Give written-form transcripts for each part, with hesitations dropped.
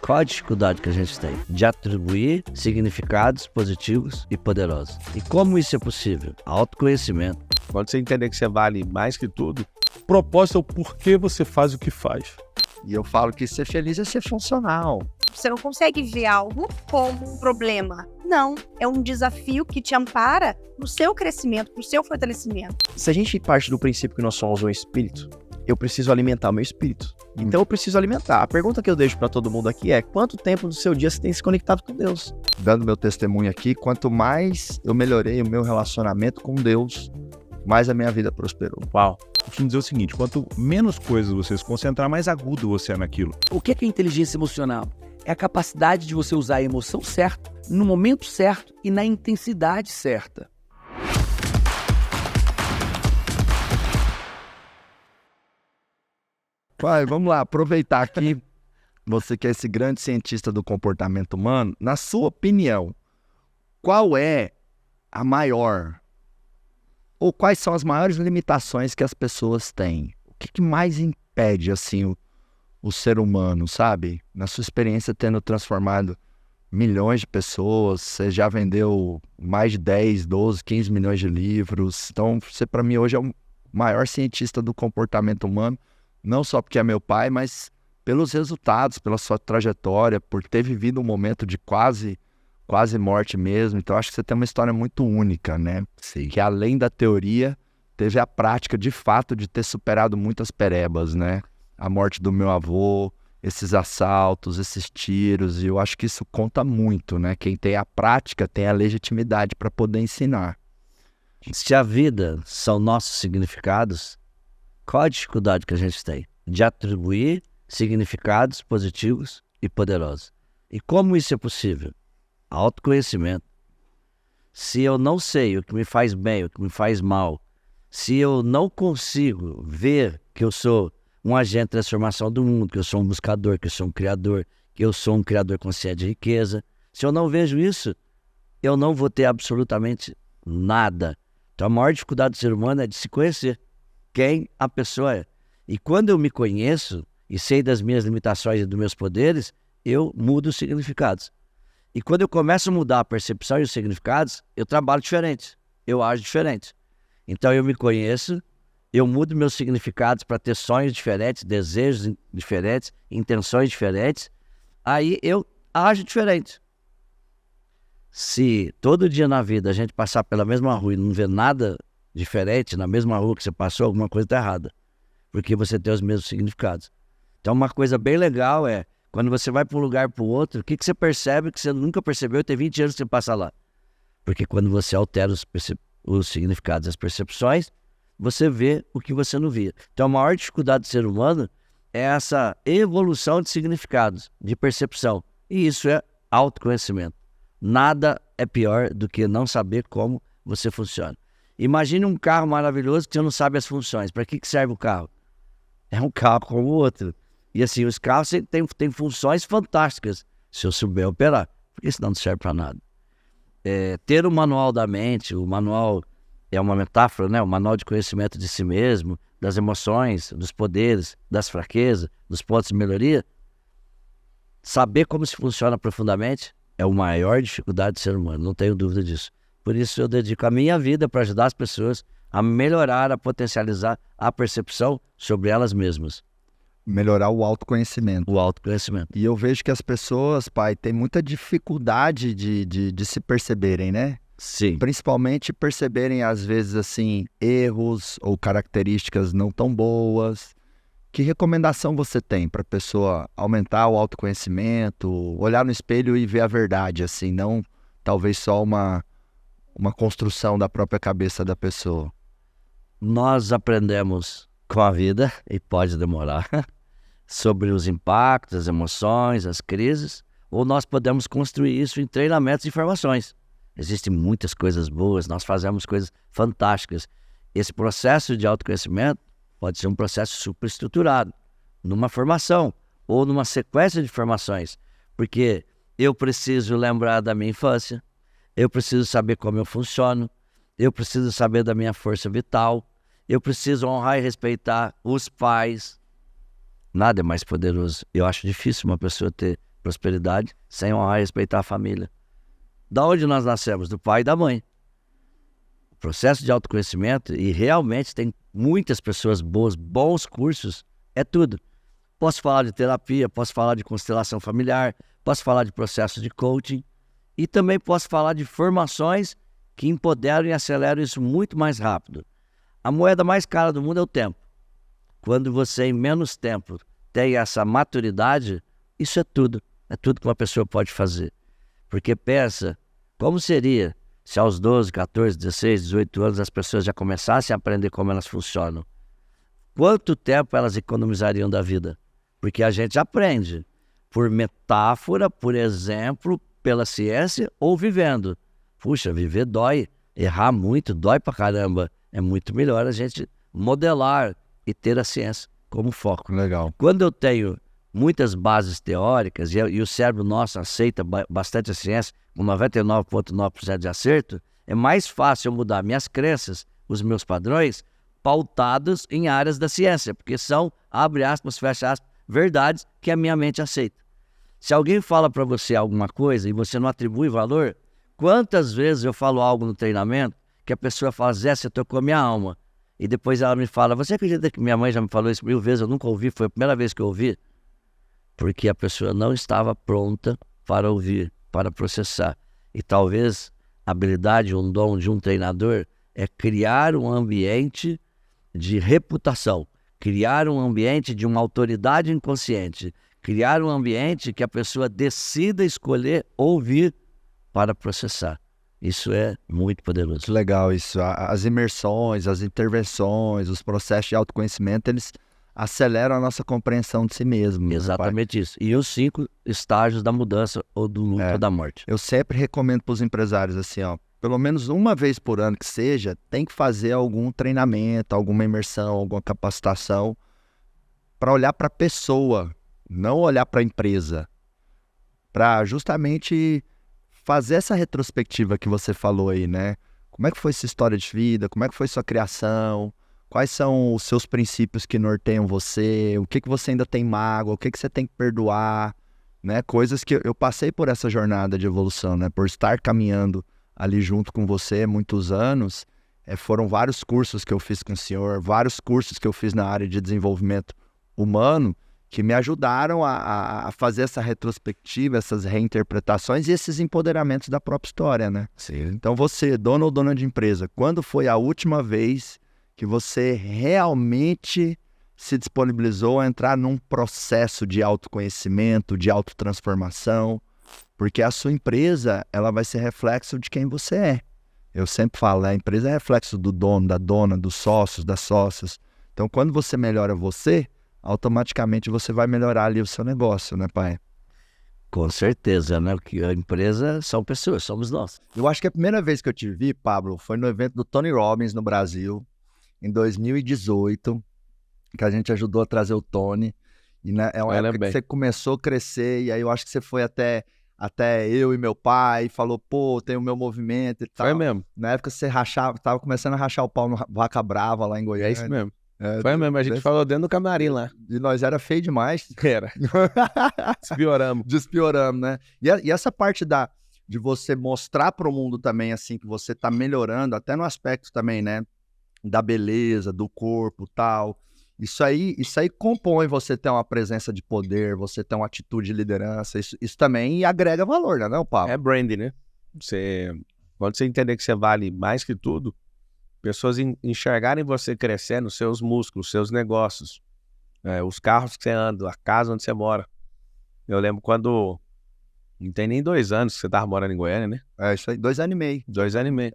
Qual a dificuldade que a gente tem de atribuir significados positivos e poderosos? E como isso é possível? Autoconhecimento. Quando você entender que você vale mais que tudo, Propósito é o porquê você faz o que faz. E eu falo que ser feliz é ser funcional. Você não consegue ver algo como um problema. Não, é um desafio que te ampara no seu crescimento, no seu fortalecimento. Se a gente parte do princípio que nós somos um espírito, eu preciso alimentar o meu espírito. Então eu preciso alimentar. A pergunta que eu deixo para todo mundo aqui é: quanto tempo do seu dia você tem se conectado com Deus? Dando meu testemunho aqui, quanto mais eu melhorei o meu relacionamento com Deus, mais a minha vida prosperou. Uau! Eu costumo dizer o seguinte: quanto menos coisas você se concentrar, mais agudo você é naquilo. O que é inteligência emocional? É a capacidade de você usar a emoção certa, no momento certo e na intensidade certa. Pai, vamos lá, aproveitar aqui, você que é esse grande cientista do comportamento humano, na sua opinião, qual é a maior, ou quais são as maiores limitações que as pessoas têm? O que mais impede, assim, o ser humano, sabe? Na sua experiência tendo transformado milhões de pessoas, você já vendeu mais de 10, 12, 15 milhões de livros, então você para mim hoje é o maior cientista do comportamento humano, não só porque é meu pai, mas pelos resultados, pela sua trajetória, por ter vivido um momento de quase morte mesmo. Então acho que você tem uma história muito única, né? Sim. Que além da teoria, teve a prática de fato de ter superado muitas perebas, né? A morte do meu avô, esses assaltos, esses tiros, e eu acho que isso conta muito, né? Quem tem a prática tem a legitimidade para poder ensinar. Se a vida são nossos significados, qual a dificuldade que a gente tem de atribuir significados positivos e poderosos? E como isso é possível? Autoconhecimento. Se eu não sei o que me faz bem, o que me faz mal, se eu não consigo ver que eu sou um agente de transformação do mundo, que eu sou um buscador, que eu sou um criador, que eu sou um criador consciente de riqueza, se eu não vejo isso, eu não vou ter absolutamente nada. Então a maior dificuldade do ser humano é de se conhecer quem a pessoa é. E quando eu me conheço e sei das minhas limitações e dos meus poderes, eu mudo os significados. E quando eu começo a mudar a percepção e os significados, eu trabalho diferente, eu ajo diferente. Então eu me conheço, eu mudo meus significados para ter sonhos diferentes, desejos diferentes, intenções diferentes, aí eu ajo diferente. Se todo dia na vida a gente passar pela mesma rua e não ver nada diferente, na mesma rua que você passou, alguma coisa está errada, porque você tem os mesmos significados. Então uma coisa bem legal é, quando você vai para um lugar para o outro, o que você percebe que você nunca percebeu e tem 20 anos que você passa lá? Porque quando você altera os significados, as percepções, você vê o que você não via. Então a maior dificuldade do ser humano é essa evolução de significados, de percepção. E isso é autoconhecimento. Nada é pior do que não saber como você funciona. Imagine um carro maravilhoso que você não sabe as funções. Para que serve o carro? É um carro como o outro. E assim, os carros têm funções fantásticas, se eu souber operar, porque senão não serve para nada. Ter o manual da mente, o manual é uma metáfora, né? O manual de conhecimento de si mesmo, das emoções, dos poderes, das fraquezas, dos pontos de melhoria. Saber como se funciona profundamente é a maior dificuldade do ser humano, não tenho dúvida disso. Por isso eu dedico a minha vida para ajudar as pessoas a melhorar, a potencializar a percepção sobre elas mesmas. Melhorar o autoconhecimento. O autoconhecimento. E eu vejo que as pessoas, pai, têm muita dificuldade de se perceberem, né? Sim. Principalmente perceberem, às vezes, assim, erros ou características não tão boas. Que recomendação você tem para a pessoa aumentar o autoconhecimento, olhar no espelho e ver a verdade, assim, não talvez só uma construção da própria cabeça da pessoa? Nós aprendemos com a vida, e pode demorar, sobre os impactos, as emoções, as crises, ou nós podemos construir isso em treinamentos e formações. Existem muitas coisas boas, nós fazemos coisas fantásticas. Esse processo de autoconhecimento pode ser um processo superestruturado, numa formação ou numa sequência de formações, porque eu preciso lembrar da minha infância, eu preciso saber como eu funciono, eu preciso saber da minha força vital, eu preciso honrar e respeitar os pais. Nada é mais poderoso. Eu acho difícil uma pessoa ter prosperidade, sem honrar e respeitar a família. Da onde nós nascemos? Do pai e da mãe. O processo de autoconhecimento, e realmente tem muitas pessoas boas, bons cursos, é tudo. Posso falar de terapia, posso falar de constelação familiar, posso falar de processo de coaching e também posso falar de formações que empoderam e aceleram isso muito mais rápido. A moeda mais cara do mundo é o tempo. Quando você, em menos tempo, tem essa maturidade, isso é tudo. É tudo que uma pessoa pode fazer. Porque pensa, como seria se aos 12, 14, 16, 18 anos as pessoas já começassem a aprender como elas funcionam? Quanto tempo elas economizariam da vida? Porque a gente aprende por metáfora, por exemplo, pela ciência ou vivendo. Puxa, viver dói, errar muito, dói pra caramba. É muito melhor a gente modelar e ter a ciência como foco. Legal. Quando eu tenho muitas bases teóricas e o cérebro nosso aceita bastante a ciência, com 99,9% de acerto, é mais fácil eu mudar minhas crenças, os meus padrões, pautados em áreas da ciência, porque são, abre aspas, fecha aspas, verdades que a minha mente aceita. Se alguém fala para você alguma coisa e você não atribui valor, quantas vezes eu falo algo no treinamento que a pessoa fala, Zé, você tocou minha alma. E depois ela me fala, você acredita que minha mãe já me falou isso 1000 vezes, eu nunca ouvi, foi a primeira vez que eu ouvi? Porque a pessoa não estava pronta para ouvir, para processar. E talvez a habilidade, um dom de um treinador é criar um ambiente de reputação, criar um ambiente de uma autoridade inconsciente, criar um ambiente que a pessoa decida escolher ouvir para processar. Isso é muito poderoso. Que legal isso. As imersões, as intervenções, os processos de autoconhecimento, eles aceleram a nossa compreensão de si mesmo. Exatamente isso. E os 5 estágios da mudança ou do luto ou da morte. Eu sempre recomendo para os empresários assim, ó, pelo menos uma vez por ano que seja, tem que fazer algum treinamento, alguma imersão, alguma capacitação para olhar para a pessoa, não olhar para a empresa, para justamente fazer essa retrospectiva que você falou aí, né? Como é que foi sua história de vida? Como é que foi sua criação? Quais são os seus princípios que norteiam você? O que você ainda tem mágoa? O que você tem que perdoar? Né? Coisas que eu passei por essa jornada de evolução, né? Por estar caminhando ali junto com você há muitos anos. Foram vários cursos que eu fiz com o senhor, vários cursos que eu fiz na área de desenvolvimento humano, que me ajudaram a fazer essa retrospectiva, essas reinterpretações e esses empoderamentos da própria história, né? Sim. Então você, dono ou dona de empresa, quando foi a última vez que você realmente se disponibilizou a entrar num processo de autoconhecimento, de autotransformação? Porque a sua empresa, ela vai ser reflexo de quem você é. Eu sempre falo, né? A empresa é reflexo do dono, da dona, dos sócios, das sócias. Então, quando você melhora você, automaticamente você vai melhorar ali o seu negócio, né, pai? Com certeza, né? Porque a empresa são pessoas, somos nós. Eu acho que a primeira vez que eu te vi, Pablo, foi no evento do Tony Robbins no Brasil, em 2018, que a gente ajudou a trazer o Tony. E né, é uma época que você começou a crescer, e aí eu acho que você foi até eu e meu pai, falou, pô, tem o meu movimento e tal. Foi mesmo. Na época você tava começando a rachar o pau no Vaca Brava lá em Goiânia. É isso mesmo. Foi mesmo, a gente falou dentro do camarim lá. E nós era feio demais. Era. Despioramos. Despioramos, né? E essa parte de você mostrar para o mundo também, assim, que você tá melhorando, até no aspecto também, né? Da beleza, do corpo, tal. Isso aí compõe você ter uma presença de poder, você ter uma atitude de liderança. Isso também agrega valor, né, não, Pablo? É branding, né? Quando você entender que você vale mais que tudo, pessoas enxergarem você crescendo, seus músculos, seus negócios, os carros que você anda, a casa onde você mora. Eu lembro quando, não tem nem 2 anos que você estava morando em Goiânia, né? É, isso aí, 2 anos e meio. 2 anos e meio.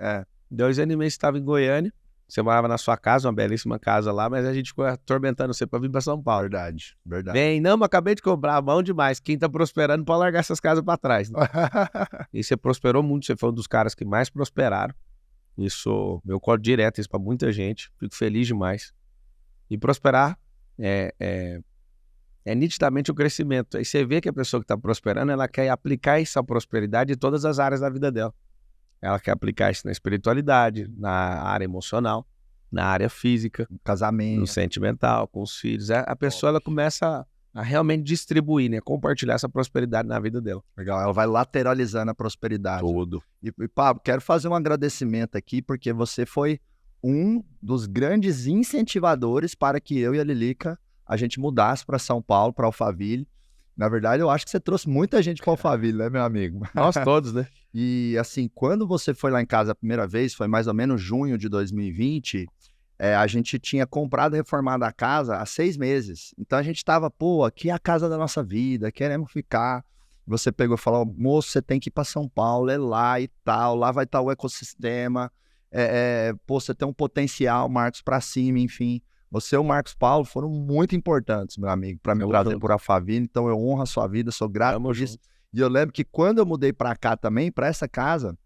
2 anos e meio você estava em Goiânia, você morava na sua casa, uma belíssima casa lá, mas a gente ficou atormentando você para vir para São Paulo. Verdade. Vem, não, mas acabei de comprar, bom demais. Quem tá prosperando pode largar essas casas para trás. Né? E você prosperou muito, você foi um dos caras que mais prosperaram. Isso, eu colo direto isso pra muita gente, fico feliz demais. E prosperar é nitidamente o crescimento. Aí você vê que a pessoa que está prosperando, ela quer aplicar essa prosperidade em todas as áreas da vida dela. Ela quer aplicar isso na espiritualidade, na área emocional, na área física, casamento, no sentimental, com os filhos. A pessoa ela começa a realmente distribuir, né? Compartilhar essa prosperidade na vida dela. Legal, ela vai lateralizando a prosperidade. Tudo. E Pablo, quero fazer um agradecimento aqui, porque você foi um dos grandes incentivadores para que eu e a Lilica a gente mudasse para São Paulo, para Alphaville. Na verdade, eu acho que você trouxe muita gente para Alphaville, né, meu amigo? Nós todos, né? E assim, quando você foi lá em casa a primeira vez, foi mais ou menos junho de 2020, a gente tinha comprado e reformado a casa há 6 meses. Então a gente tava, pô, aqui é a casa da nossa vida, queremos ficar. Você pegou e falou, moço, você tem que ir para São Paulo, é lá e tal, lá vai estar o ecossistema, pô, você tem um potencial, Marcos, para cima, enfim. Você e o Marcos Paulo foram muito importantes, meu amigo, para me trazer por Alphaville, então eu honro a sua vida, sou grato por isso. E eu lembro que quando eu mudei para cá também, para essa casa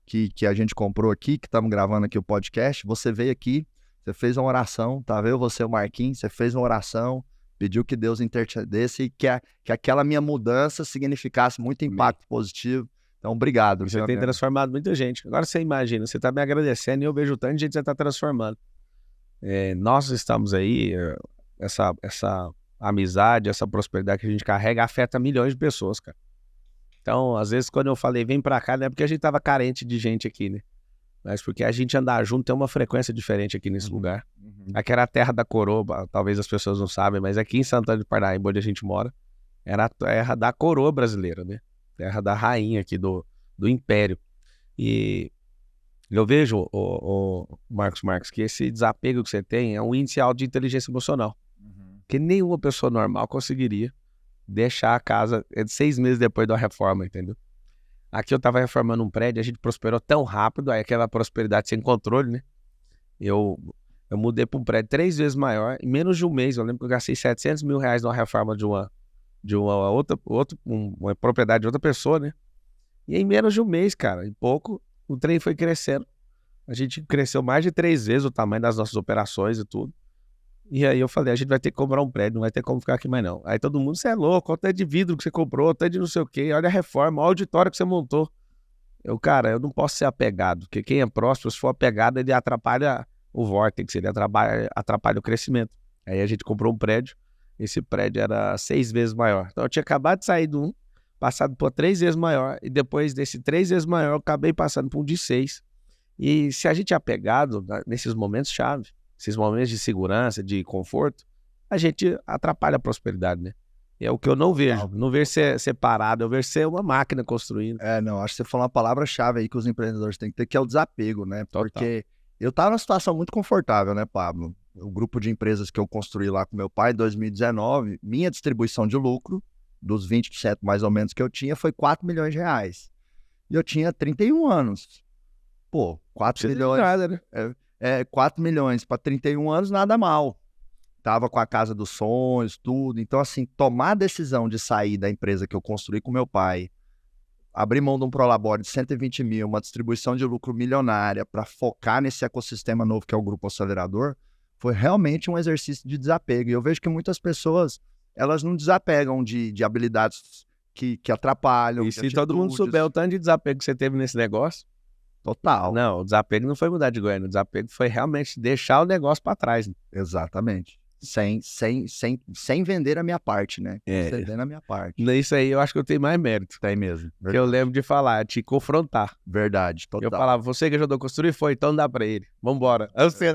que a gente comprou aqui, que estamos gravando aqui o podcast, você veio aqui, você fez uma oração, tá vendo? Você e o Marquinhos, você fez uma oração, pediu que Deus intercedesse e que aquela minha mudança significasse muito impacto positivo. Então, obrigado. Você tem transformado muita gente. Agora você imagina, você está me agradecendo e eu vejo tanto de gente que você está transformando. Nós estamos aí, essa amizade, essa prosperidade que a gente carrega afeta milhões de pessoas, cara. Então, às vezes, quando eu falei vem pra cá, não é porque a gente tava carente de gente aqui, né? Mas porque a gente andar junto tem uma frequência diferente aqui nesse lugar. Aqui era a terra da coroa, talvez as pessoas não sabem, mas aqui em Santana de Parnaíba, onde a gente mora, era a terra da coroa brasileira, né? Terra da rainha aqui do império. E eu vejo, o Marcos, que esse desapego que você tem é um índice alto de inteligência emocional. Que nenhuma pessoa normal conseguiria deixar a casa 6 meses depois da reforma, entendeu? Aqui eu tava reformando um prédio, a gente prosperou tão rápido, aí aquela prosperidade sem controle, né? Eu mudei para um prédio 3 vezes maior, em menos de um mês. Eu lembro que eu gastei R$700 mil numa reforma de uma propriedade de outra pessoa, né? E em menos de um mês, cara, em pouco, o trem foi crescendo. A gente cresceu mais de 3 vezes o tamanho das nossas operações e tudo. E aí eu falei, a gente vai ter que comprar um prédio, não vai ter como ficar aqui mais não. Aí todo mundo, você é louco, olha o tanto de vidro que você comprou, tanto de não sei o quê, olha a reforma, olha o auditório que você montou. Cara, eu não posso ser apegado, porque quem é próspero, se for apegado, ele atrapalha o vórtice, ele atrapalha o crescimento. Aí a gente comprou um prédio, esse prédio era 6 vezes maior. Então eu tinha acabado de sair de um, passado por 3 vezes maior, e depois desse 3 vezes maior, eu acabei passando por um de 6. E se a gente é apegado nesses momentos-chave, esses momentos de segurança, de conforto, a gente atrapalha a prosperidade, né? É o que eu não vejo. Não vejo ser separado, eu vejo ser uma máquina construindo. Não, acho que você falou uma palavra-chave aí que os empreendedores têm que ter, que é o desapego, né? Total. Porque eu tava numa situação muito confortável, né, Pablo? O grupo de empresas que eu construí lá com meu pai em 2019, minha distribuição de lucro, dos 20% mais ou menos que eu tinha, foi R$4 milhões. E eu tinha 31 anos. Pô, 4 milhões. Nada, né? 4 milhões para 31 anos, nada mal. Tava com a casa dos sonhos, tudo. Então, assim, tomar a decisão de sair da empresa que eu construí com meu pai, abrir mão de um Prolabore de 120 mil, uma distribuição de lucro milionária para focar nesse ecossistema novo que é o Grupo Acelerador, foi realmente um exercício de desapego. E eu vejo que muitas pessoas, elas não desapegam de habilidades que atrapalham. E se todo mundo souber o tanto de desapego que você teve nesse negócio, total. Não, o desapego não foi mudar de Goiânia, o desapego foi realmente deixar o negócio para trás. Né? Exatamente. Sem vender a minha parte, né? Cedendo a minha parte. Isso aí eu acho que eu tenho mais mérito. Tem mesmo. Que eu lembro de falar, te confrontar. Verdade, total. Eu falava, você que ajudou a construir, foi, então dá pra ele. Vambora. Aí você,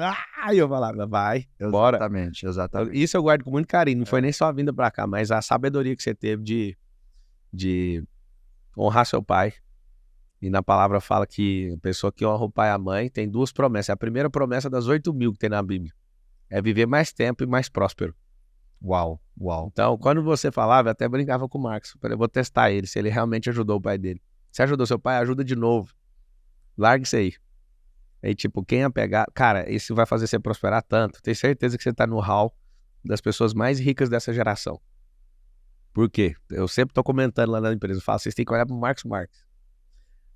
eu falava, vai, bora. Exatamente. Isso eu guardo com muito carinho, não foi nem só a vinda pra cá, mas a sabedoria que você teve de honrar seu pai. E na palavra fala que a pessoa que honra o pai e a mãe tem 2 promessas. A primeira promessa das 8.000 que tem na Bíblia é viver mais tempo e mais próspero. Uau. Então, quando você falava, eu até brincava com o Marcos. Eu vou testar ele, se ele realmente ajudou o pai dele. Se ajudou seu pai, ajuda de novo. Larga isso aí. Aí, tipo, quem apegar... Cara, isso vai fazer você prosperar tanto. Tenho certeza que você tá no hall das pessoas mais ricas dessa geração. Por quê? Eu sempre tô comentando lá na empresa. Eu falo, vocês têm que olhar pro Marcos Marques.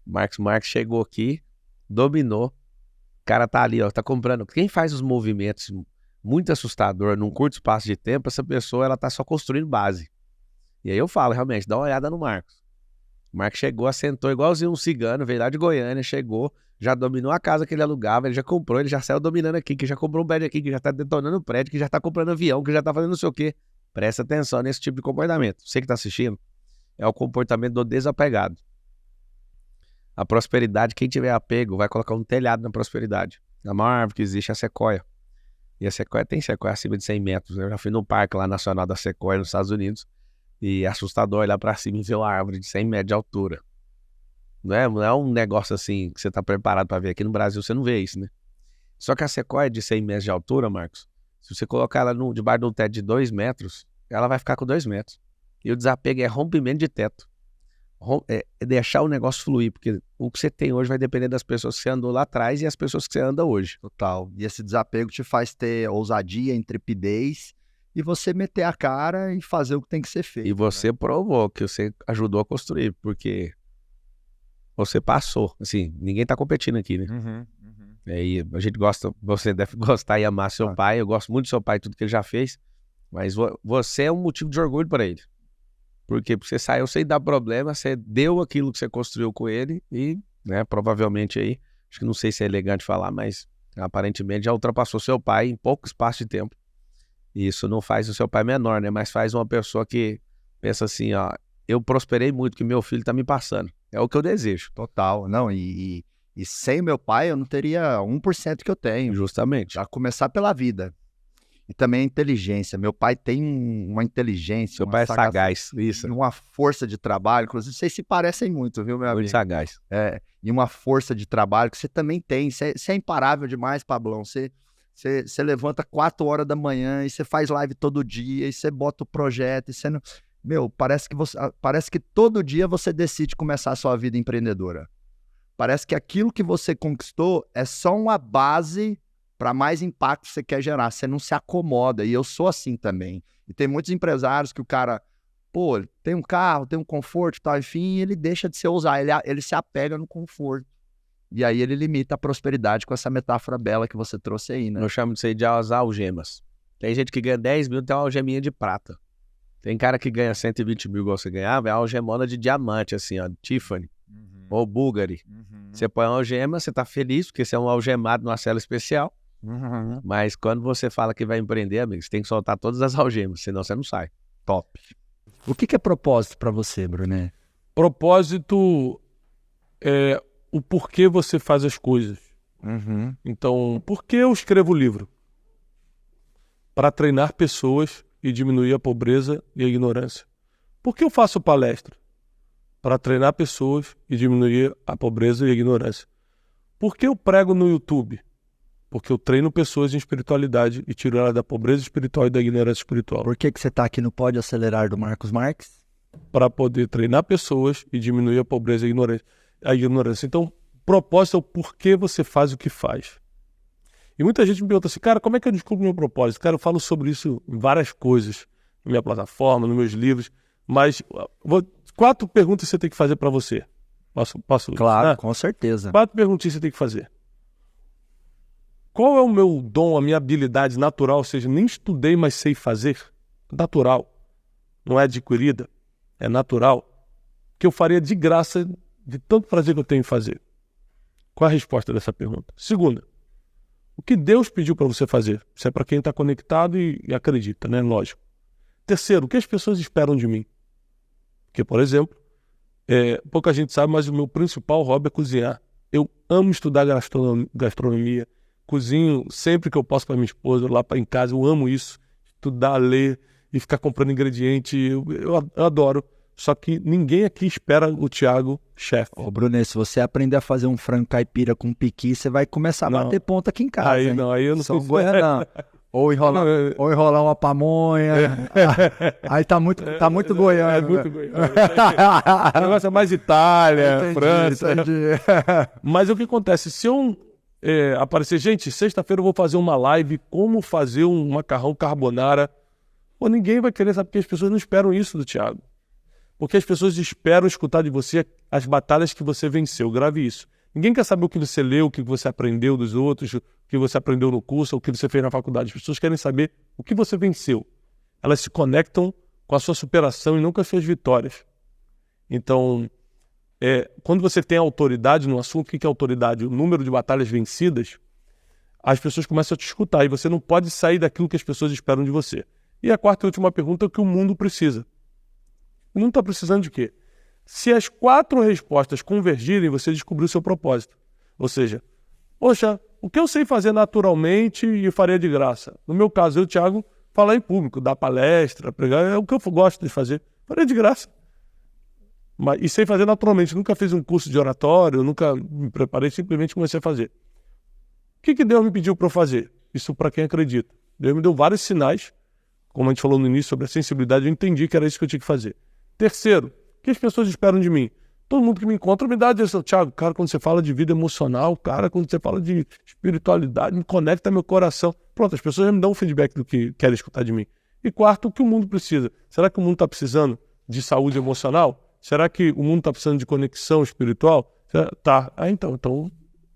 Marcos Marques chegou aqui, dominou. O cara tá ali, ó, tá comprando. Quem faz os movimentos muito assustador num curto espaço de tempo, essa pessoa, ela tá só construindo base. E aí eu falo, realmente, dá uma olhada no Marcos. O Marcos chegou, assentou igualzinho um cigano, veio lá de Goiânia, chegou, já dominou a casa que ele alugava, ele já comprou, ele já saiu dominando aqui, que já comprou um prédio aqui, que já tá detonando o prédio, que já tá comprando avião, que já tá fazendo não sei o quê. Presta atenção nesse tipo de comportamento. Você que está assistindo, é o comportamento do desapegado. A prosperidade, quem tiver apego, vai colocar um telhado na prosperidade. A maior árvore que existe é a sequoia. E a sequoia tem sequoia acima de 100 metros. Eu já fui no parque lá nacional da sequoia nos Estados Unidos. E é assustador olhar para cima e ver uma árvore de 100 metros de altura. Não é um negócio assim que você está preparado para ver. Aqui no Brasil você não vê isso, né? Só que a sequoia de 100 metros de altura, Marcos, se você colocar ela debaixo de um teto de 2 metros, ela vai ficar com 2 metros. E o desapego é rompimento de teto. É deixar o negócio fluir, porque o que você tem hoje vai depender das pessoas que você andou lá atrás e as pessoas que você anda hoje. Total. E esse desapego te faz ter ousadia, intrepidez e você meter a cara e fazer o que tem que ser feito. E você provou que você ajudou a construir, porque você passou. Assim, ninguém tá competindo aqui, né? E a gente gosta, você deve gostar e amar seu pai. Eu gosto muito do seu pai, tudo que ele já fez. Mas você é um motivo de orgulho para ele. Porque você saiu sem dar problema, você deu aquilo que você construiu com ele e, né, provavelmente aí, acho que não sei se é elegante falar, mas aparentemente já ultrapassou seu pai em pouco espaço de tempo. E isso não faz o seu pai menor, né? Mas faz uma pessoa que pensa assim, ó, eu prosperei muito, que meu filho tá me passando. É o que eu desejo. Total. Não, e sem meu pai eu não teria 1% que eu tenho. Justamente. Já começar pela vida. E também a inteligência. Meu pai tem uma inteligência. Seu pai é sagaz, isso. Uma força de trabalho. Inclusive, vocês se parecem muito, viu, meu amigo? Muito sagaz. E uma força de trabalho que você também tem. Você é imparável demais, Pablão. Você levanta 4 horas da manhã e você faz live todo dia e você bota o projeto e você não... Meu, parece que todo dia você decide começar a sua vida empreendedora. Parece que aquilo que você conquistou é só uma base para mais impacto que você quer gerar. Você não se acomoda. E eu sou assim também. E tem muitos empresários que o cara, pô, tem um carro, tem um conforto e tal, enfim, e ele deixa de se usar. Ele se apega no conforto. E aí ele limita a prosperidade com essa metáfora bela que você trouxe aí, né? Eu chamo disso aí de as algemas. Tem gente que ganha 10 mil, tem uma algeminha de prata. Tem cara que ganha 120 mil igual você ganhava, é uma algemona de diamante, assim, ó, Tiffany ou Bulgari. Você põe uma algema, você tá feliz, porque você é um algemado numa cela especial. Mas quando você fala que vai empreender, amigo, você tem que soltar todas as algemas, senão você não sai. Top. O que é propósito para você, Brunet? Propósito é o porquê você faz as coisas. Então, por que eu escrevo o livro? Para treinar pessoas e diminuir a pobreza e a ignorância. Por que eu faço palestra? Para treinar pessoas e diminuir a pobreza e a ignorância. Por que eu prego no YouTube? Porque eu treino pessoas em espiritualidade e tiro ela da pobreza espiritual e da ignorância espiritual. Por que você está aqui no Pode Acelerar do Marcos Marques? Para poder treinar pessoas e diminuir a pobreza e a ignorância. Então, propósito é o porquê você faz o que faz. E muita gente me pergunta assim, cara, como é que eu descubro meu propósito? Cara, eu falo sobre isso em várias coisas, na minha plataforma, nos meus livros, mas 4 perguntas você tem que fazer para você. Posso? Claro, com certeza. 4 perguntinhas você tem que fazer. Qual é o meu dom, a minha habilidade natural? Ou seja, nem estudei, mas sei fazer. Natural. Não é adquirida. É natural. Que eu faria de graça, de tanto prazer que eu tenho em fazer. Qual é a resposta dessa pergunta? Segunda. O que Deus pediu para você fazer? Isso é para quem está conectado e acredita, né? Lógico. Terceiro, o que as pessoas esperam de mim? Porque, por exemplo, pouca gente sabe, mas o meu principal hobby é cozinhar. Eu amo estudar gastronomia. Cozinho sempre que eu posso para minha esposa, lá em casa, eu amo isso. Estudar, ler e ficar comprando ingrediente, eu adoro. Só que ninguém aqui espera o Thiago chefe. Ô, Brunet, se você aprender a fazer um frango caipira com piqui, você vai começar a bater ponta aqui em casa. Aí hein? não, aí eu não sei. Não. Ou enrolar uma pamonha. Aí tá muito goiano. É muito goiano. O negócio é mais Itália, França. Entendi. Mas o que acontece? Se eu aparecer, gente, sexta-feira eu vou fazer uma live como fazer um macarrão carbonara. Pô, ninguém vai querer saber, porque as pessoas não esperam isso do Thiago. Porque as pessoas esperam escutar de você as batalhas que você venceu. Grave isso. Ninguém quer saber o que você leu, o que você aprendeu dos outros, o que você aprendeu no curso, o que você fez na faculdade. As pessoas querem saber o que você venceu. Elas se conectam com a sua superação e não com as suas vitórias. Então, quando você tem autoridade no assunto, o que é autoridade? O número de batalhas vencidas, as pessoas começam a te escutar e você não pode sair daquilo que as pessoas esperam de você. E a quarta e última pergunta é o que o mundo precisa. O mundo está precisando de quê? Se as 4 respostas convergirem, você descobriu o seu propósito. Ou seja, poxa, o que eu sei fazer naturalmente e faria de graça? No meu caso, eu, Thiago, falar em público, dar palestra, pregar, é o que eu gosto de fazer. Faria de graça. E sei fazer naturalmente. Nunca fiz um curso de oratório, nunca me preparei, simplesmente comecei a fazer. O que Deus me pediu para eu fazer? Isso para quem acredita. Deus me deu vários sinais, como a gente falou no início sobre a sensibilidade, eu entendi que era isso que eu tinha que fazer. Terceiro, o que as pessoas esperam de mim? Todo mundo que me encontra me dá a direção. Thiago, cara, quando você fala de vida emocional, cara, quando você fala de espiritualidade, me conecta meu coração. Pronto, as pessoas já me dão um feedback do que querem escutar de mim. E quarto, o que o mundo precisa? Será que o mundo está precisando de saúde emocional? Será que o mundo está precisando de conexão espiritual? Tá. Então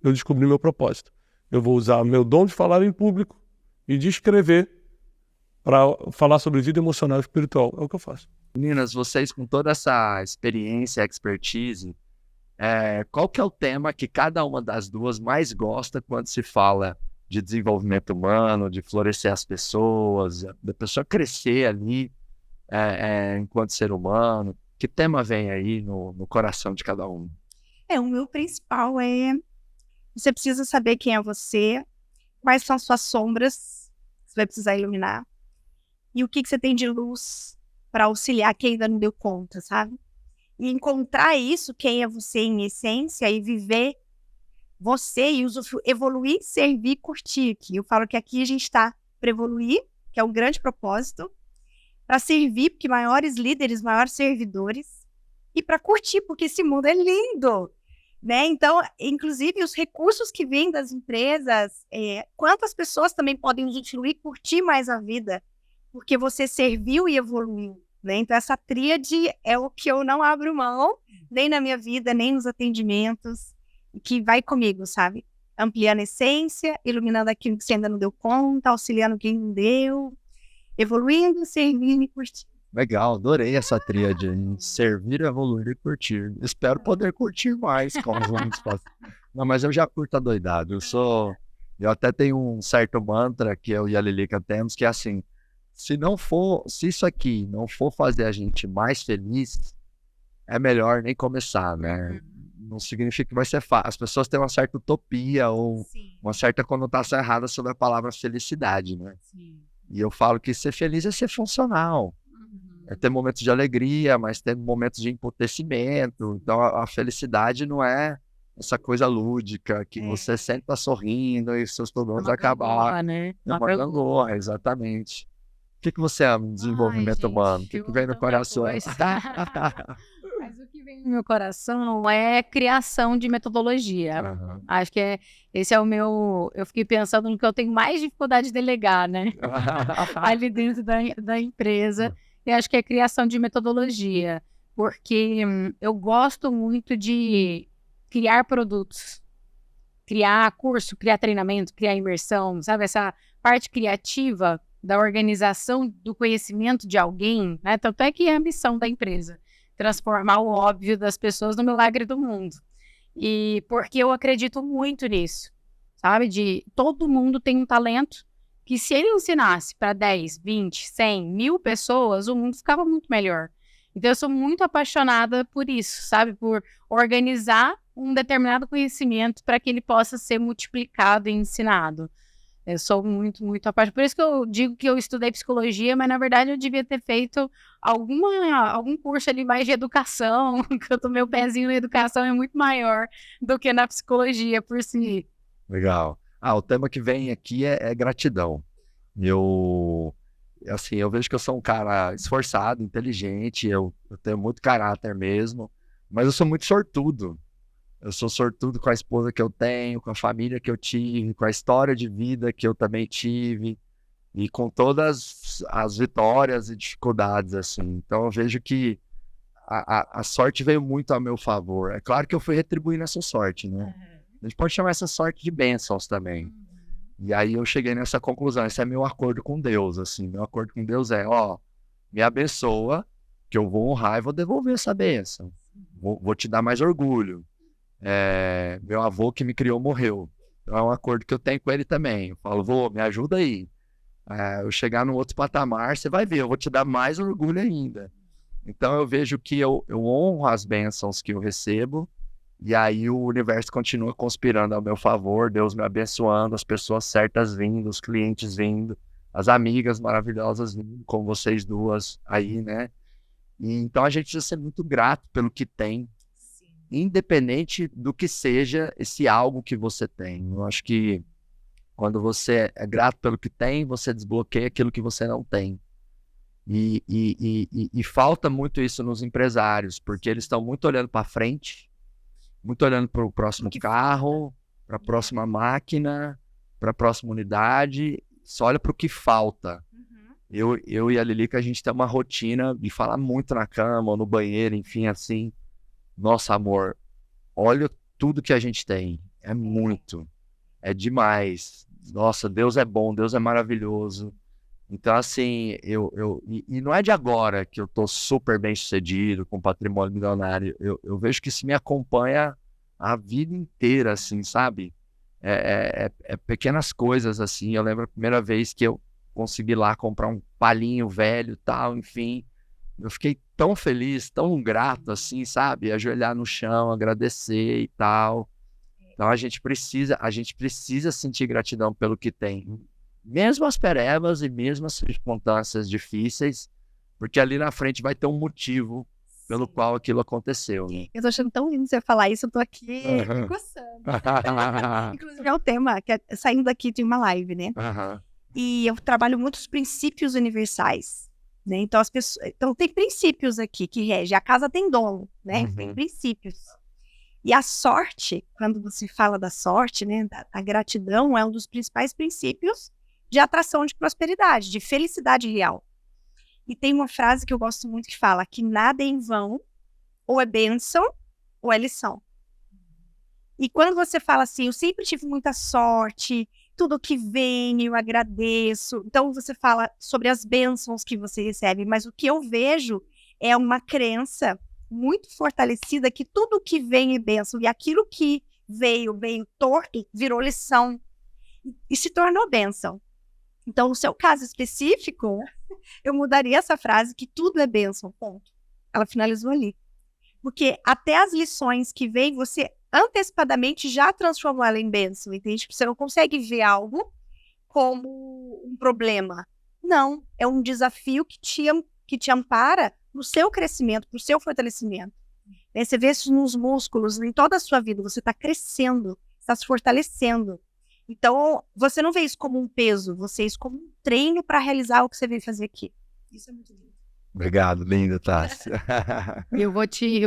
eu descobri meu propósito. Eu vou usar meu dom de falar em público e de escrever para falar sobre vida emocional e espiritual. É o que eu faço. Meninas, vocês com toda essa experiência, expertise, qual que é o tema que cada uma das duas mais gosta quando se fala de desenvolvimento humano, de florescer as pessoas, da pessoa crescer ali enquanto ser humano? Que tema vem aí no coração de cada um? O meu principal você precisa saber quem é você, quais são as suas sombras, que você vai precisar iluminar, e o que você tem de luz para auxiliar quem ainda não deu conta, sabe? E encontrar isso, quem é você em essência, e viver você e evoluir, servir, curtir. Eu falo que aqui a gente está para evoluir, que é um grande propósito, para servir, porque maiores líderes, maiores servidores, e para curtir, porque esse mundo é lindo, né? Então, inclusive, os recursos que vêm das empresas, quantas pessoas também podem usufruir, curtir mais a vida, porque você serviu e evoluiu, né? Então, essa tríade é o que eu não abro mão, nem na minha vida, nem nos atendimentos, que vai comigo, sabe? Ampliando a essência, iluminando aquilo que você ainda não deu conta, auxiliando quem não deu, evoluindo, servindo e curtindo. Legal, adorei essa tríade. Servir, evoluir e curtir. Espero poder curtir mais com os anos. Não, mas eu já curto adoidado. Eu até tenho um certo mantra que eu e a Lilica temos, que é assim: se isso aqui não for fazer a gente mais feliz, é melhor nem começar, né? Não significa que vai ser fácil. As pessoas têm uma certa utopia ou uma certa conotação errada sobre a palavra felicidade, né? Sim. E eu falo que ser feliz é ser funcional. É ter momentos de alegria, mas ter momentos de emputecimento. Então a felicidade não é essa coisa lúdica que você sempre está sorrindo e seus problemas acabaram. Né? É uma gangorra, exatamente. O que você ama em desenvolvimento humano? O que vem no coração? Mas o que vem no meu coração é criação de metodologia. Acho que esse é o meu... Eu fiquei pensando no que eu tenho mais dificuldade de delegar, né? Ali dentro da empresa. E acho que é criação de metodologia. Porque eu gosto muito de criar produtos. Criar curso, criar treinamento, criar imersão. Sabe? Essa parte criativa da organização do conhecimento de alguém, né? Tanto é que é a missão da empresa. Transformar o óbvio das pessoas no milagre do mundo. E porque eu acredito muito nisso, sabe? De todo mundo tem um talento que se ele ensinasse para 10, 20, 100, 1000 pessoas, o mundo ficava muito melhor. Então eu sou muito apaixonada por isso, sabe? Por organizar um determinado conhecimento para que ele possa ser multiplicado e ensinado. Eu sou muito, muito apaixonada. Por isso que eu digo que eu estudei psicologia, mas na verdade eu devia ter feito algum curso ali mais de educação, que o meu pezinho na educação é muito maior do que na psicologia por si. Legal. O tema que vem aqui é gratidão. Eu vejo que eu sou um cara esforçado, inteligente, eu tenho muito caráter mesmo, mas eu sou muito sortudo. Eu sou sortudo com a esposa que eu tenho, com a família que eu tive, com a história de vida que eu também tive, e com todas as vitórias e dificuldades, assim. Então eu vejo que a sorte veio muito a meu favor. É claro que eu fui retribuindo essa sorte, né? A gente pode chamar essa sorte de bênçãos também. E aí eu cheguei nessa conclusão, esse é meu acordo com Deus, assim. Meu acordo com Deus é, me abençoa, que eu vou honrar e vou devolver essa bênção. Vou te dar mais orgulho. Meu avô que me criou morreu. Então é um acordo que eu tenho com ele também. Eu falo, vô, me ajuda aí. eu chegar no outro patamar, você vai ver, eu vou te dar mais orgulho ainda. Então eu vejo que eu honro as bênçãos que eu recebo, e aí o universo continua conspirando ao meu favor, Deus me abençoando, as pessoas certas vindo, os clientes vindo, as amigas maravilhosas vindo, como vocês duas aí, né? E, então a gente precisa ser muito grato pelo que tem, independente do que seja esse algo que você tem. Eu acho que quando você é grato pelo que tem, você desbloqueia aquilo que você não tem. E falta muito isso nos empresários, porque eles estão muito olhando para frente, muito olhando para o próximo carro, para a próxima máquina, para a próxima unidade, só olha para o que falta. Eu e a Lilica, a gente tem uma rotina de falar muito na cama, ou no banheiro, enfim, assim. Nossa, amor, olha tudo que a gente tem. É muito. É demais. Nossa, Deus é bom, Deus é maravilhoso. Então, assim, e não é de agora que eu tô super bem sucedido, com patrimônio milionário. Eu vejo que isso me acompanha a vida inteira, assim, sabe? É pequenas coisas, assim. Eu lembro a primeira vez que eu consegui lá comprar um palinho velho e tal, enfim. Eu fiquei tão feliz, tão grato, assim, sabe? Ajoelhar no chão, agradecer e tal. Então a gente precisa sentir gratidão pelo que tem. Mesmo as perebas e mesmo as circunstâncias difíceis, porque ali na frente vai ter um motivo pelo qual aquilo aconteceu. Né? Eu tô achando tão lindo você falar isso, eu tô aqui me coçando. Inclusive é um tema que saindo daqui de uma live, né? E eu trabalho muitos princípios universais, né? Então as pessoas, então tem princípios aqui que regem. A casa tem dono, né? Tem princípios. E a sorte, quando você fala da sorte, né? A gratidão é um dos principais princípios de atração de prosperidade, de felicidade real. E tem uma frase que eu gosto muito que fala que nada é em vão, ou é bênção, ou é lição. E quando você fala assim, eu sempre tive muita sorte, tudo que vem eu agradeço. Então você fala sobre as bênçãos que você recebe, mas o que eu vejo é uma crença muito fortalecida que tudo que vem é bênção. E aquilo que veio torto, virou lição e se tornou bênção. Então, no seu caso específico, eu mudaria essa frase que tudo é bênção, ponto. Ela finalizou ali. Porque até as lições que vêm, você antecipadamente já transformou ela em bênção, entende? Você não consegue ver algo como um problema. Não, é um desafio que te ampara no seu crescimento, para o seu fortalecimento. Você vê isso nos músculos, em toda a sua vida, você está crescendo, está se fortalecendo. Então, você não vê isso como um peso, você vê isso como um treino para realizar o que você veio fazer aqui. Isso é muito lindo. Obrigado, linda, Tassi. Eu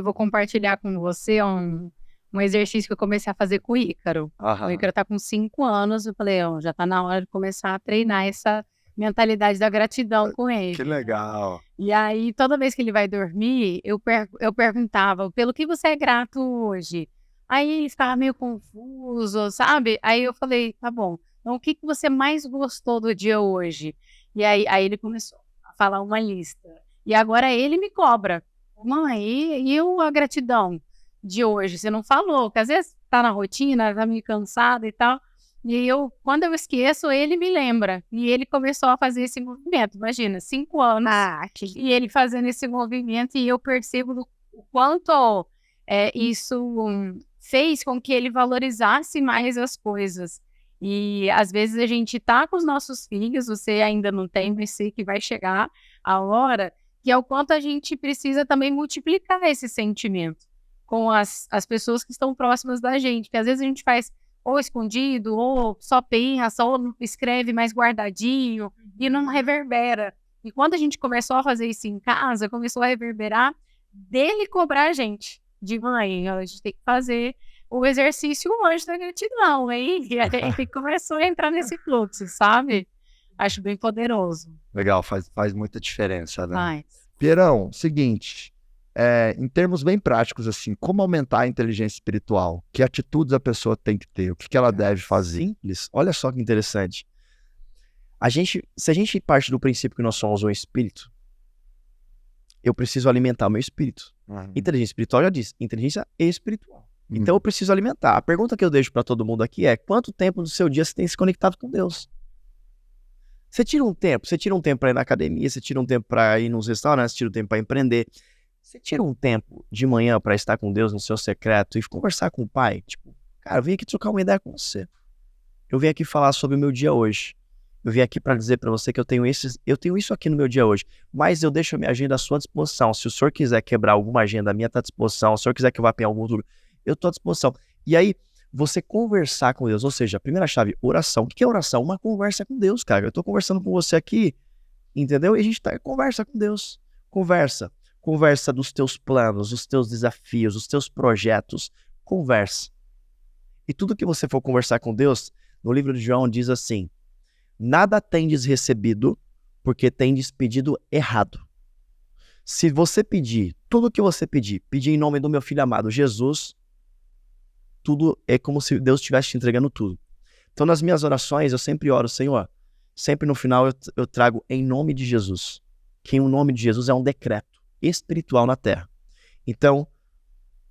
vou compartilhar com você um exercício que eu comecei a fazer com o Ícaro. O Ícaro está com 5 anos, eu falei, já está na hora de começar a treinar essa mentalidade da gratidão com ele. Que legal. E aí, toda vez que ele vai dormir, eu perguntava, pelo que você é grato hoje? Aí ele ficava meio confuso, sabe? Aí eu falei, tá bom, então o que você mais gostou do dia hoje? E aí ele começou a falar uma lista. E agora ele me cobra. Mãe, e a gratidão de hoje? Você não falou, porque às vezes tá na rotina, tá meio cansada e tal. E quando eu esqueço, ele me lembra. E ele começou a fazer esse movimento. Imagina, 5 anos. E ele fazendo esse movimento, e eu percebo o quanto isso fez com que ele valorizasse mais as coisas. E às vezes a gente tá com os nossos filhos, você ainda não tem, mas sei que vai chegar a hora, que é o quanto a gente precisa também multiplicar esse sentimento com as pessoas que estão próximas da gente. Porque às vezes a gente faz ou escondido, ou só pensa, ou escreve mais guardadinho, e não reverbera. E quando a gente começou a fazer isso em casa, começou a reverberar dele cobrar a gente. De mãe, a gente tem que fazer o exercício antes da gratidão, hein? E a gente começou a entrar nesse fluxo, sabe? Acho bem poderoso. Legal, faz muita diferença, né? Mas... Pierão, seguinte, em termos bem práticos, assim, como aumentar a inteligência espiritual? Que atitudes a pessoa tem que ter? O que ela deve fazer? Simples. Olha só que interessante. Se a gente parte do princípio que nós somos um espírito, eu preciso alimentar o meu espírito. Inteligência espiritual já diz, inteligência espiritual. Então eu preciso alimentar. A pergunta que eu deixo para todo mundo aqui é, quanto tempo do seu dia você tem se conectado com Deus? Você tira um tempo pra ir na academia, você tira um tempo pra ir nos restaurantes, você tira um tempo pra empreender. Você tira um tempo de manhã pra estar com Deus no seu secreto e conversar com o Pai. Tipo, cara, eu vim aqui trocar uma ideia com você. Eu vim aqui falar sobre o meu dia hoje. Eu vim aqui pra dizer pra você que eu tenho isso aqui no meu dia hoje. Mas eu deixo a minha agenda à sua disposição. Se o senhor quiser quebrar alguma agenda, a minha tá à disposição. Se o senhor quiser que eu vá pra algum outro lugar, eu tô à disposição. E aí, você conversar com Deus, ou seja, a primeira chave, oração. O que é oração? Uma conversa com Deus, cara. Eu tô conversando com você aqui, entendeu? E a gente conversa com Deus. Conversa dos teus planos, dos teus desafios, dos teus projetos. Conversa. E tudo que você for conversar com Deus, no livro de João diz assim: nada tendes recebido, porque tendes pedido errado. Se você pedir, tudo que você pedir em nome do meu filho amado Jesus, tudo é como se Deus estivesse te entregando tudo. Então, nas minhas orações, eu sempre oro, Senhor, sempre no final eu trago em nome de Jesus, que o nome de Jesus é um decreto espiritual na terra. Então,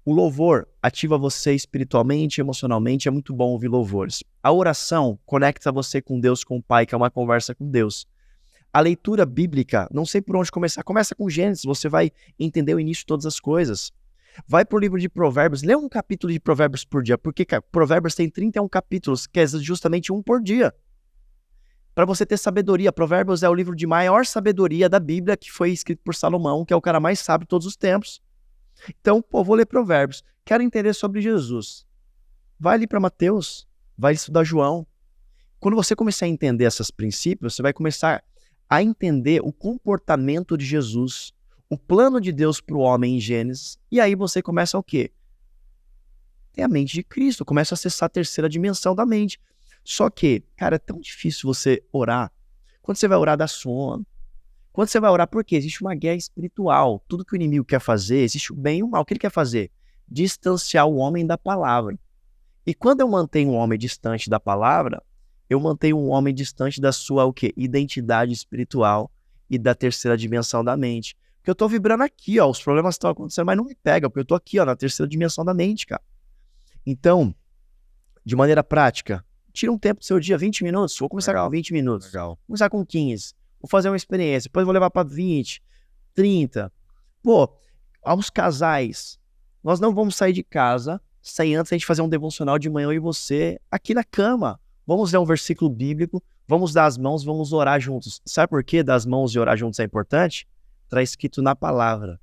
o louvor ativa você espiritualmente, emocionalmente, é muito bom ouvir louvores. A oração conecta você com Deus, com o Pai, que é uma conversa com Deus. A leitura bíblica, não sei por onde começar, começa com Gênesis, você vai entender o início de todas as coisas. Vai pro livro de Provérbios, lê um capítulo de Provérbios por dia, porque cara, Provérbios tem 31 capítulos, que é justamente um por dia. Para você ter sabedoria, Provérbios é o livro de maior sabedoria da Bíblia, que foi escrito por Salomão, que é o cara mais sábio de todos os tempos. Então, vou ler Provérbios. Quero entender sobre Jesus. Vai ali para Mateus, vai estudar João. Quando você começar a entender esses princípios, você vai começar a entender o comportamento de Jesus, o plano de Deus para o homem em Gênesis, e aí você começa o quê? Tem a mente de Cristo, começa a acessar a terceira dimensão da mente. Só que, cara, é tão difícil você orar. Quando você vai orar, dá sono. Quando você vai orar, por quê? Existe uma guerra espiritual. Tudo que o inimigo quer fazer, existe o bem e o mal. O que ele quer fazer? Distanciar o homem da palavra. E quando eu mantenho o homem distante da palavra, eu mantenho o homem distante da sua, o quê? Identidade espiritual e da terceira dimensão da mente. Porque eu tô vibrando aqui, ó, os problemas estão acontecendo, mas não me pega, porque eu tô aqui, ó, na terceira dimensão da mente, cara. Então, de maneira prática, tira um tempo do seu dia, 20 minutos, vou começar com 20 minutos. Legal. Vou começar com 15, vou fazer uma experiência, depois vou levar para 20, 30. Pô, aos casais, nós não vamos sair de casa sem antes a gente fazer um devocional de manhã eu e você aqui na cama. Vamos ler um versículo bíblico, vamos dar as mãos, vamos orar juntos. Sabe por que dar as mãos e orar juntos é importante? Está escrito na palavra.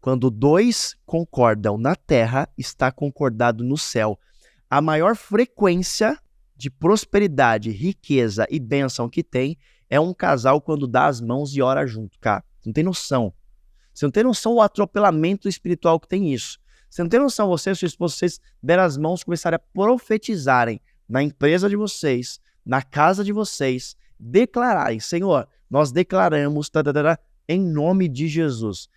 Quando dois concordam na terra, está concordado no céu. A maior frequência de prosperidade, riqueza e bênção que tem é um casal quando dá as mãos e ora junto, cara. Você não tem noção. Você não tem noção do atropelamento espiritual que tem isso. Você não tem noção, você e sua esposa, vocês deram as mãos e começarem a profetizarem na empresa de vocês, na casa de vocês, declararem, Senhor, nós declaramos, em nome de Jesus.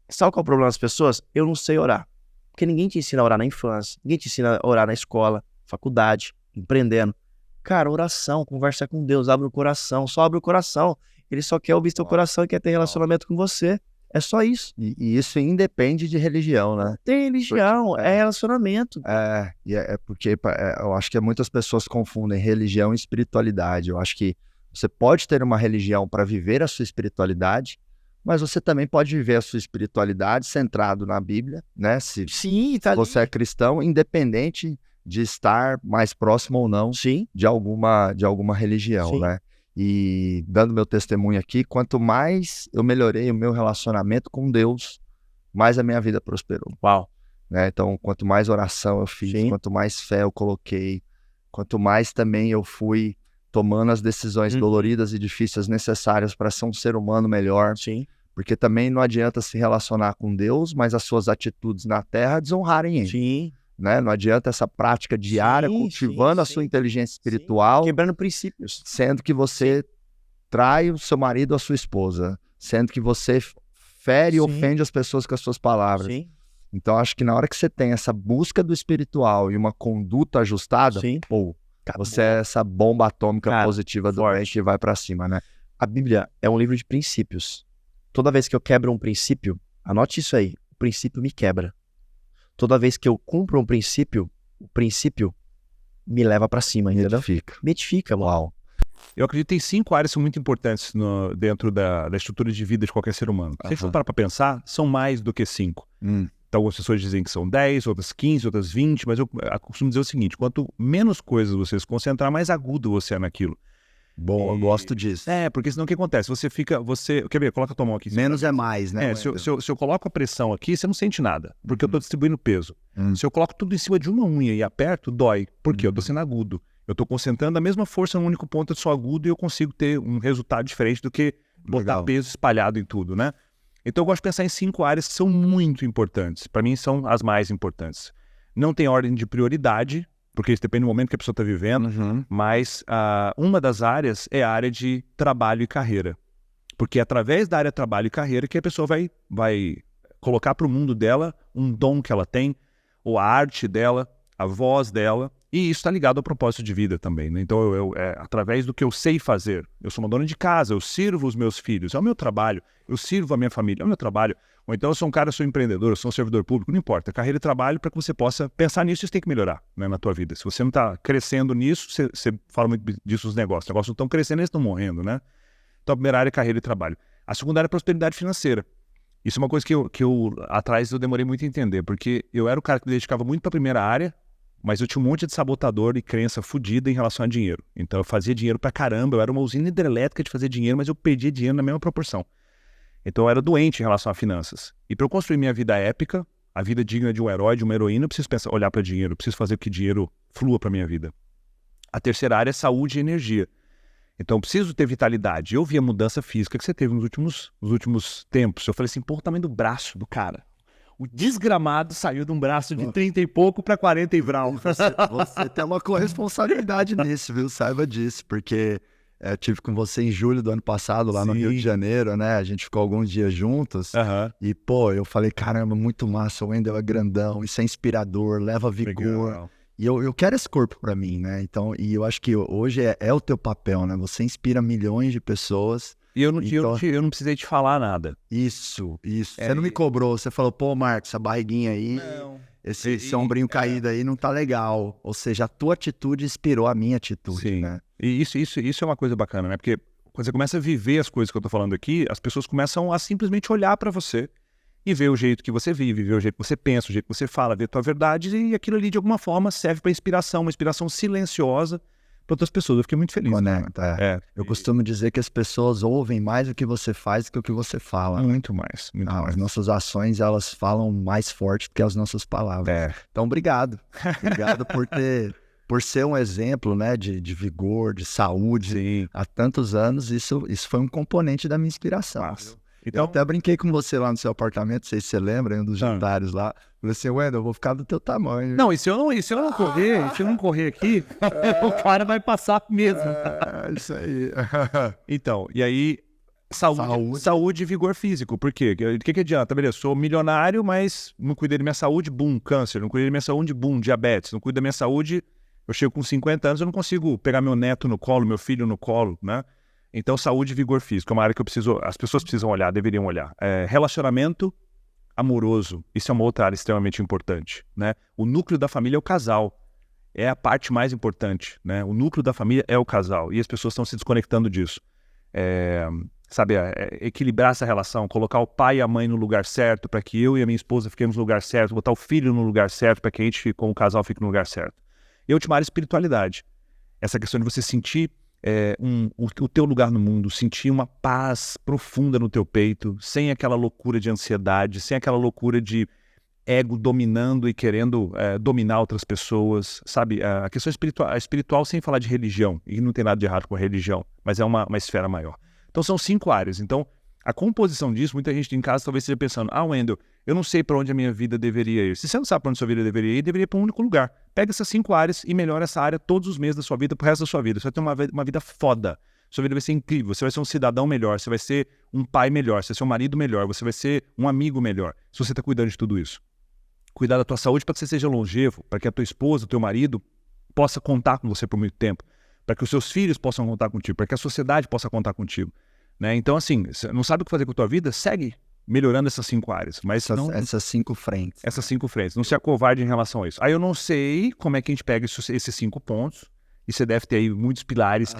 Sabe qual é o problema das pessoas? Eu não sei orar. Porque ninguém te ensina a orar na infância, ninguém te ensina a orar na escola, faculdade, empreendendo. Cara, oração, conversa com Deus, abre o coração, só abre o coração. Ele só quer ouvir seu coração e quer ter relacionamento com você. É só isso. E isso independe de religião, né? Tem religião, é relacionamento. Porque eu acho que muitas pessoas confundem religião e espiritualidade. Eu acho que você pode ter uma religião para viver a sua espiritualidade, mas você também pode viver a sua espiritualidade centrado na Bíblia, né? Se você é cristão, independente de estar mais próximo ou não de alguma religião, né? E dando meu testemunho aqui, quanto mais eu melhorei o meu relacionamento com Deus, mais a minha vida prosperou. Uau! Né? Então, quanto mais oração eu fiz, quanto mais fé eu coloquei, quanto mais também eu fui tomando as decisões doloridas e difíceis necessárias para ser um ser humano melhor. Porque também não adianta se relacionar com Deus, mas as suas atitudes na terra desonrarem Ele. Né? Não adianta essa prática diária, cultivando a sua inteligência espiritual. Quebrando princípios. Sendo que você trai o seu marido ou a sua esposa. Sendo que você fere e ofende as pessoas com as suas palavras. Então, acho que na hora que você tem essa busca do espiritual e uma conduta ajustada, você é essa bomba atômica positiva do bem que vai pra cima, né? A Bíblia é um livro de princípios. Toda vez que eu quebro um princípio, anote isso aí, o princípio me quebra. Toda vez que eu cumpro um princípio, o princípio me leva pra cima, entendeu? Me edifica. Uau. Eu acredito que tem 5 áreas que são muito importantes dentro da estrutura de vida de qualquer ser humano. Se a gente for parar para pensar, são mais do que 5. Então, algumas pessoas dizem que são 10, outras 15, outras 20, mas eu costumo dizer o seguinte, quanto menos coisas você se concentrar, mais agudo você é naquilo. Bom, eu gosto disso. Porque senão o que acontece? Quer ver? Coloca a tua mão aqui. Menos é mais, né? Se eu coloco a pressão aqui, você não sente nada, porque eu estou distribuindo peso. Se eu coloco tudo em cima de uma unha e aperto, dói, porque eu estou sendo agudo. Eu estou concentrando a mesma força num único ponto, eu sou agudo e eu consigo ter um resultado diferente do que botar peso espalhado em tudo, né? Então eu gosto de pensar em 5 áreas que são muito importantes. Para mim são as mais importantes. Não tem ordem de prioridade, porque isso depende do momento que a pessoa está vivendo, mas uma das áreas é a área de trabalho e carreira. Porque é através da área de trabalho e carreira que a pessoa vai colocar para o mundo dela um dom que ela tem, ou a arte dela, a voz dela, e isso está ligado ao propósito de vida também, né? Então, através do que eu sei fazer, eu sou uma dona de casa, eu sirvo os meus filhos, é o meu trabalho, eu sirvo a minha família, é o meu trabalho. Ou então eu sou um cara, eu sou empreendedor, eu sou um servidor público, não importa. Carreira e trabalho para que você possa pensar nisso, isso tem que melhorar, né, na tua vida. Se você não está crescendo nisso, você fala muito disso nos negócios. Os negócios não estão crescendo, eles estão morrendo, né? Então a primeira área é carreira e trabalho. A segunda área é prosperidade financeira. Isso é uma coisa que eu atrás eu demorei muito a entender, porque eu era o cara que me dedicava muito para a primeira área, mas eu tinha um monte de sabotador e crença fodida em relação a dinheiro. Então eu fazia dinheiro pra caramba, eu era uma usina hidrelétrica de fazer dinheiro, mas eu perdia dinheiro na mesma proporção. Então eu era doente em relação a finanças. E para eu construir minha vida épica, a vida digna de um herói, de uma heroína, eu preciso olhar para dinheiro, eu preciso fazer com que dinheiro flua para minha vida. A terceira área é saúde e energia. Então eu preciso ter vitalidade. Eu vi a mudança física que você teve nos últimos tempos. Eu falei assim, pô, o tamanho do braço do cara. O desgramado saiu de um braço de 30 e pouco para 40 e vrau. Você tem uma corresponsabilidade nisso, viu? Saiba disso, porque eu tive com você em julho do ano passado, lá no Rio de Janeiro, né? A gente ficou alguns dias juntos. E, pô, eu falei, caramba, muito massa, o Wendel é grandão, isso é inspirador, leva vigor. Legal. E eu quero esse corpo pra mim, né? Então, e eu acho que hoje é o teu papel, né? Você inspira milhões de pessoas. E eu não precisei te falar nada. Isso. Você não me cobrou, você falou, pô, Marcos, essa barriguinha aí, esse ombrinho caído aí não tá legal. Ou seja, a tua atitude inspirou a minha atitude, né? E isso é uma coisa bacana, né? Porque quando você começa a viver as coisas que eu tô falando aqui, as pessoas começam a simplesmente olhar pra você e ver o jeito que você vive, ver o jeito que você pensa, o jeito que você fala, ver a tua verdade, e aquilo ali de alguma forma serve pra inspiração, uma inspiração silenciosa para outras pessoas. Eu fiquei muito feliz. Conecta, Eu costumo dizer que as pessoas ouvem mais o que você faz do que o que você fala. Muito mais. As nossas ações, elas falam mais forte do que as nossas palavras. Então, obrigado. Obrigado por ser um exemplo, né, de vigor, de saúde. Há tantos anos, isso foi um componente da minha inspiração. Então, eu até brinquei com você lá no seu apartamento, não sei se você lembra, um dos jantares lá. Falei assim, Wendel, eu vou ficar do teu tamanho. Não, e se eu não correr aqui, o cara vai passar mesmo. Isso aí. Então, e aí, saúde e vigor físico. Por quê? O que adianta? Beleza, eu sou milionário, mas não cuidei da minha saúde, bum, câncer. Não cuidei da minha saúde, bum, diabetes. Não cuido da minha saúde, eu chego com 50 anos, eu não consigo pegar meu neto no colo, meu filho no colo, né? Então, saúde e vigor físico é uma área que as pessoas precisam olhar, deveriam olhar. Relacionamento amoroso, isso é uma outra área extremamente importante, né? O núcleo da família é o casal, é a parte mais importante, né? O núcleo da família é o casal, e as pessoas estão se desconectando disso. Equilibrar essa relação, colocar o pai e a mãe no lugar certo, para que eu e a minha esposa fiquemos no lugar certo, botar o filho no lugar certo, para que a gente, como casal, fique no lugar certo. E a última área é espiritualidade. Essa questão de você sentir o teu lugar no mundo, sentir uma paz profunda no teu peito, sem aquela loucura de ansiedade, sem aquela loucura de ego dominando e querendo dominar outras pessoas, sabe? A questão espiritual sem falar de religião, e não tem nada de errado com a religião, mas é uma esfera maior. Então são 5 áreas. Então a composição disso, muita gente em casa talvez esteja pensando, Wendel, eu não sei para onde a minha vida deveria ir. Se você não sabe para onde a sua vida deveria ir, deveria ir para um único lugar. Pega essas 5 áreas e melhora essa área todos os meses da sua vida, pro resto da sua vida. Você vai ter uma vida foda. Sua vida vai ser incrível. Você vai ser um cidadão melhor, você vai ser um pai melhor, você vai ser um marido melhor, você vai ser um amigo melhor, se você está cuidando de tudo isso. Cuidar da tua saúde para que você seja longevo, para que a tua esposa, o teu marido possa contar com você por muito tempo, para que os seus filhos possam contar contigo, para que a sociedade possa contar contigo. Né? Então, assim, você não sabe o que fazer com a tua vida? Segue melhorando essas 5 áreas. Mas essas 5 frentes. Essas 5 frentes. Não se acovarde em relação a isso. Aí eu não sei como é que a gente pega esses 5 pontos e você deve ter aí muitos pilares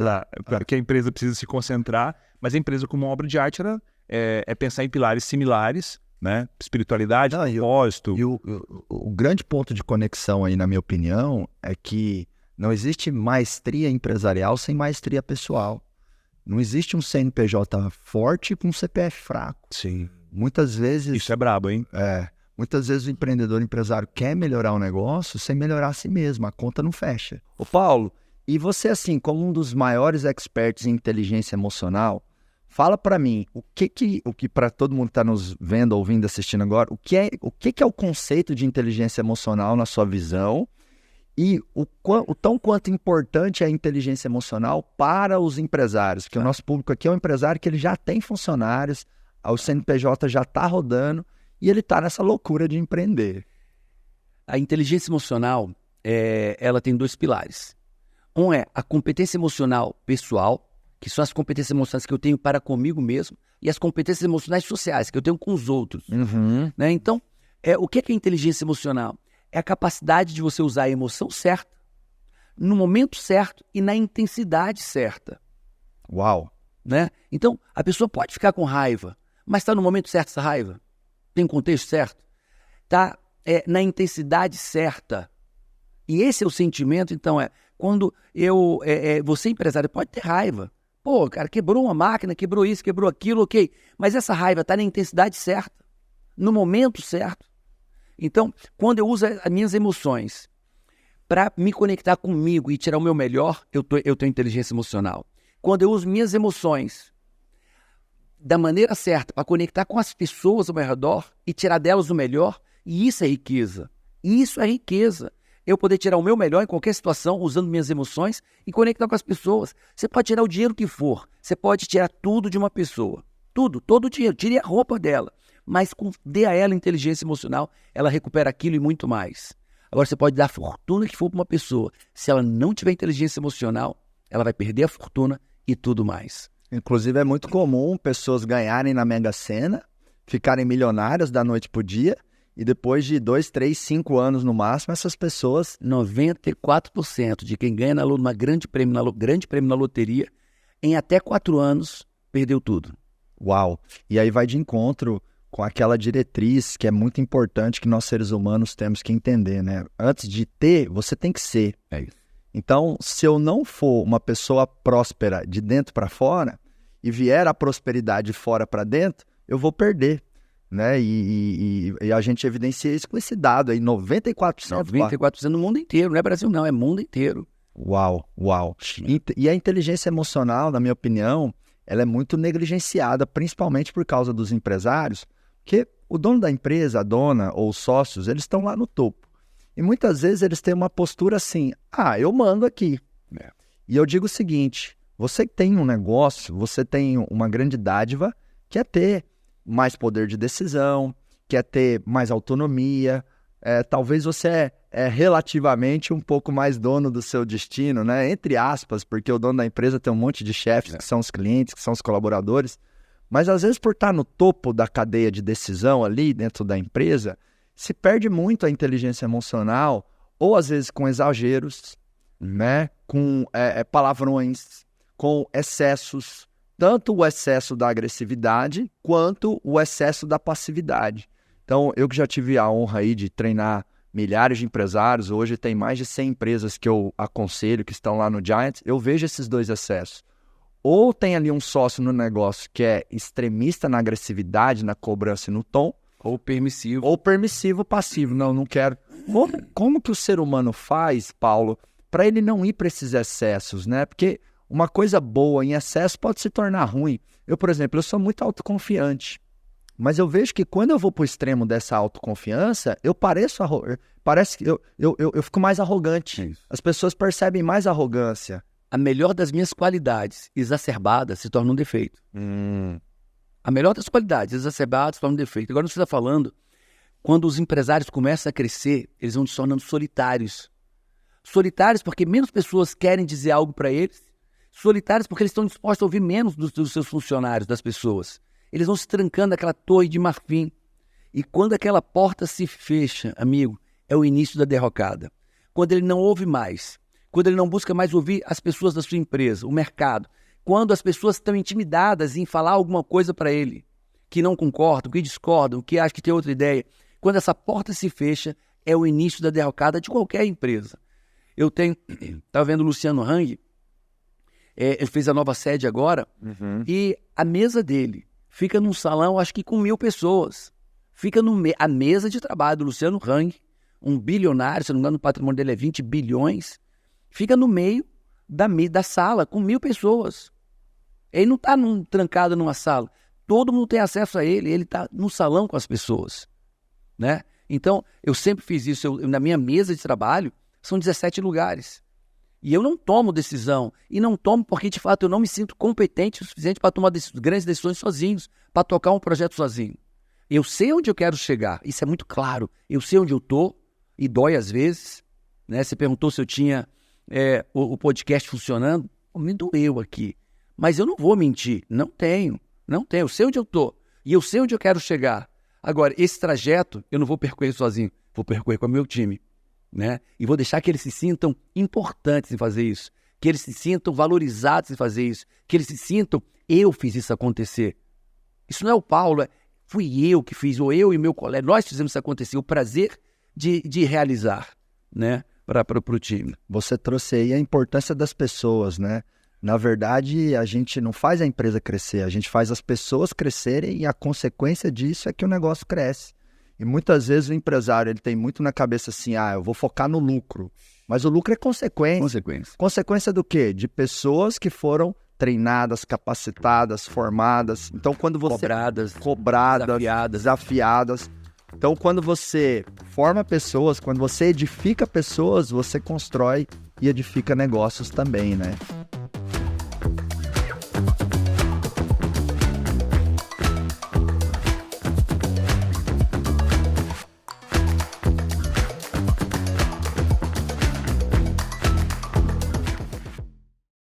que a empresa precisa se concentrar, mas a empresa como obra de arte é pensar em pilares similares, né? Espiritualidade, propósito. E o grande ponto de conexão aí, na minha opinião, é que não existe maestria empresarial sem maestria pessoal. Não existe um CNPJ forte com um CPF fraco. Sim. Muitas vezes... Isso é brabo, hein? Muitas vezes o empreendedor, o empresário quer melhorar o negócio sem melhorar a si mesmo. A conta não fecha. Ô Paulo, e você assim, como um dos maiores experts em inteligência emocional, fala para mim, o que para todo mundo que está nos vendo, ouvindo, assistindo agora, o que é o conceito de inteligência emocional na sua visão e o tão quanto importante é a inteligência emocional para os empresários, porque o nosso público aqui é um empresário que ele já tem funcionários, o CNPJ já está rodando e ele está nessa loucura de empreender. A inteligência emocional, ela tem 2 pilares. Um é a competência emocional pessoal, que são as competências emocionais que eu tenho para comigo mesmo, e as competências emocionais sociais, que eu tenho com os outros. Né? Então, o que é inteligência emocional? É a capacidade de você usar a emoção certa, no momento certo e na intensidade certa. Uau! Né? Então, a pessoa pode ficar com raiva, mas está no momento certo essa raiva? Tem um contexto certo? Está na intensidade certa. E esse é o sentimento, então, quando você empresário pode ter raiva. Pô, cara, quebrou uma máquina, quebrou isso, quebrou aquilo, ok. Mas essa raiva está na intensidade certa, no momento certo. Então, quando eu uso as minhas emoções para me conectar comigo e tirar o meu melhor, eu tenho inteligência emocional. Quando eu uso minhas emoções da maneira certa para conectar com as pessoas ao meu redor e tirar delas o melhor, e isso é riqueza. Isso é riqueza. Eu poder tirar o meu melhor em qualquer situação, usando minhas emoções e conectar com as pessoas. Você pode tirar o dinheiro que for, você pode tirar tudo de uma pessoa. Tudo, todo o dinheiro, tire a roupa dela. Mas dê a ela inteligência emocional, ela recupera aquilo e muito mais. Agora você pode dar a fortuna que for para uma pessoa. Se ela não tiver inteligência emocional, ela vai perder a fortuna e tudo mais. Inclusive é muito comum pessoas ganharem na Mega Sena, ficarem milionárias da noite pro dia, e depois de 2, 3, 5 anos no máximo, essas pessoas... 94% de quem ganha numa grande prêmio na loteria, em até 4 anos, perdeu tudo. Uau! E aí vai de encontro com aquela diretriz que é muito importante que nós seres humanos temos que entender, né? Antes de ter, você tem que ser. É isso. Então, se eu não for uma pessoa próspera de dentro para fora e vier a prosperidade de fora para dentro, eu vou perder, né? E a gente evidencia isso com esse dado aí, 94%. 94% no mundo inteiro, não é Brasil não, é mundo inteiro. Uau, uau. E a inteligência emocional, na minha opinião, ela é muito negligenciada, principalmente por causa dos empresários, porque o dono da empresa, a dona ou os sócios, eles estão lá no topo. E muitas vezes eles têm uma postura assim, eu mando aqui. E eu digo o seguinte, você tem um negócio, você tem uma grande dádiva, que é ter mais poder de decisão, que é ter mais autonomia, talvez você é relativamente um pouco mais dono do seu destino, né? Entre aspas, porque o dono da empresa tem um monte de chefes que são os clientes, que são os colaboradores, mas às vezes por estar no topo da cadeia de decisão ali dentro da empresa, se perde muito a inteligência emocional, ou às vezes com exageros, né? Com palavrões, com excessos, tanto o excesso da agressividade quanto o excesso da passividade. Então, eu que já tive a honra aí de treinar milhares de empresários, hoje tem mais de 100 empresas que eu aconselho, que estão lá no Giants, eu vejo esses 2 excessos. Ou tem ali um sócio no negócio que é extremista na agressividade, na cobrança e no tom, Ou permissivo. ou permissivo passivo. Não quero. Como que o ser humano faz, Paulo, para ele não ir para esses excessos, né? Porque uma coisa boa em excesso pode se tornar ruim. Eu, por exemplo, eu sou muito autoconfiante. Mas eu vejo que quando eu vou para o extremo dessa autoconfiança, eu parece que eu fico mais arrogante. As pessoas percebem mais arrogância. A melhor das minhas qualidades exacerbadas se torna um defeito. A melhor das qualidades exacerbadas se torna um defeito. Agora você está falando, quando os empresários começam a crescer, eles vão se tornando solitários. Solitários porque menos pessoas querem dizer algo para eles. Solitários porque eles estão dispostos a ouvir menos dos seus funcionários, das pessoas. Eles vão se trancando naquela torre de marfim. E quando aquela porta se fecha, amigo, é o início da derrocada. Quando ele não ouve mais, quando ele não busca mais ouvir as pessoas da sua empresa, o mercado, quando as pessoas estão intimidadas em falar alguma coisa para ele, que não concordam, que discordam, que acham que tem outra ideia, quando essa porta se fecha, é o início da derrocada de qualquer empresa. Estava vendo o Luciano Hang, ele fez a nova sede agora, e a mesa dele fica num salão, acho que com 1.000 pessoas. Fica a mesa de trabalho do Luciano Hang, um bilionário, se não me engano, o patrimônio dele é 20 bilhões, fica no meio da sala, com 1.000 pessoas. Ele não está trancado numa sala. Todo mundo tem acesso a ele está no salão com as pessoas, né? Então, eu sempre fiz isso. Na minha mesa de trabalho, são 17 lugares. E eu não tomo decisão. E não tomo porque, de fato, eu não me sinto competente o suficiente para tomar grandes decisões sozinhos, para tocar um projeto sozinho. Eu sei onde eu quero chegar. Isso é muito claro. Eu sei onde eu estou, e dói às vezes, né? Você perguntou se eu tinha o podcast funcionando. Me doeu aqui. Mas eu não vou mentir. Não tenho. Eu sei onde eu estou. E eu sei onde eu quero chegar. Agora, esse trajeto, eu não vou percorrer sozinho. Vou percorrer com o meu time, né? E vou deixar que eles se sintam importantes em fazer isso. Que eles se sintam valorizados em fazer isso. Que eles se sintam, eu fiz isso acontecer. Isso não é o Paulo, fui eu que fiz, ou eu e meu colega, nós fizemos isso acontecer. O prazer de realizar, né? Para o time. Você trouxe aí a importância das pessoas, né? Na verdade, a gente não faz a empresa crescer, a gente faz as pessoas crescerem e a consequência disso é que o negócio cresce. E muitas vezes o empresário ele tem muito na cabeça assim, eu vou focar no lucro. Mas o lucro é consequência. Consequência do quê? De pessoas que foram treinadas, capacitadas, formadas. Então, quando você... Cobradas, desafiadas. Então, quando você forma pessoas, quando você edifica pessoas, você constrói e edifica negócios também, né?